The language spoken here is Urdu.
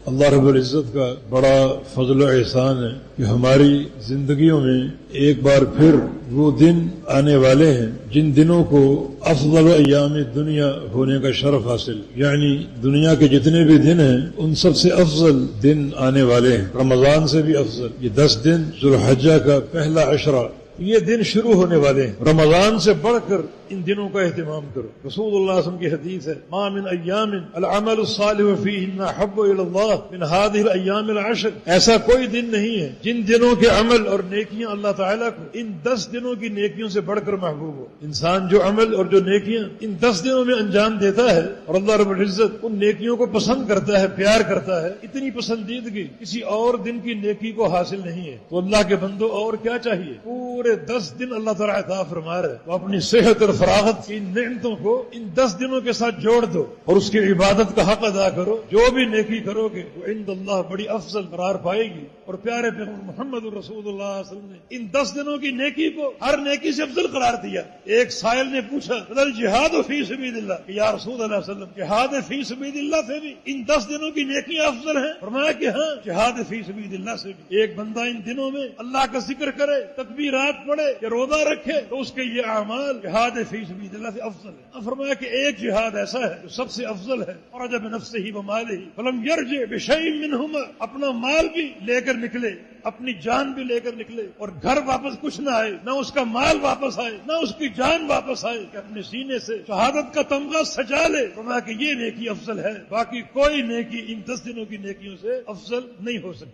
اللہ رب العزت کا بڑا فضل و احسان ہے کہ ہماری زندگیوں میں ایک بار پھر وہ دن آنے والے ہیں جن دنوں کو افضل ایام دنیا ہونے کا شرف حاصل، یعنی دنیا کے جتنے بھی دن ہیں ان سب سے افضل دن آنے والے ہیں، رمضان سے بھی افضل۔ یہ 10 دن ذو الحجہ کا پہلا عشرہ، یہ دن شروع ہونے والے ہیں۔ رمضان سے بڑھ کر ان دنوں کا اہتمام کرو۔ رسول اللہ صلی اللہ علیہ وسلم کی حدیث ہے، ما من ایام العمل الصالح فیہن احب الی اللہ من هذه الایام العشر۔ ایسا کوئی دن نہیں ہے جن دنوں کے عمل اور نیکیاں اللہ تعالیٰ کو ان 10 دنوں کی نیکیوں سے بڑھ کر محبوب ہو۔ انسان جو عمل اور جو نیکیاں ان 10 دنوں میں انجام دیتا ہے اور اللہ رب العزت ان نیکیوں کو پسند کرتا ہے، پیار کرتا ہے، اتنی پسندیدگی کسی اور دن کی نیکی کو حاصل نہیں ہے۔ تو اللہ کے بندوں اور کیا چاہیے؟ پورے 10 دن اللہ تعالیٰ عطا فرما رہا ہے، تو اپنی صحت اور فراغت کی نعمتوں کو ان 10 دنوں کے ساتھ جوڑ دو اور اس کی عبادت کا حق ادا کرو۔ جو بھی نیکی کرو گے وہ عند اللہ بڑی افضل قرار پائے گی۔ اور پیارے پیغمبر محمد رسول اللہ صلی اللہ علیہ وسلم نے ان 10 دنوں کی نیکی کو ہر نیکی سے افضل قرار دیا۔ ایک سائل نے پوچھا الجہاد فی سبیل اللہ، کہ یا رسول اللہ صلی اللہ علیہ وسلم جہاد فی سبیل اللہ سے بھی ان 10 دنوں کی نیکیاں افضل ہیں؟ فرمایا کہ ہاں، جہاد فی سبیل اللہ سے بھی۔ ایک بندہ ان دنوں میں اللہ کا ذکر کرے، تکبیرات پڑھے یا روزہ رکھے تو اس کے یہ اعمال جہاد فی سبیل اللہ سے افضل ہے۔ اب فرمایا کہ ایک جہاد ایسا ہے جو سب سے افضل ہے، خرج بنفسہ ومالہ فلم یرجع بشیء منہما، اپنا مال بھی لے کر نکلے، اپنی جان بھی لے کر نکلے، اور گھر واپس کچھ نہ آئے، نہ اس کا مال واپس آئے، نہ اس کی جان واپس آئے، کہ اپنے سینے سے شہادت کا تمغہ سجا لے۔ فرمایا کہ یہ نیکی افضل ہے، باقی کوئی نیکی ان 10 دنوں کی نیکیوں سے افضل نہیں ہو سکتی۔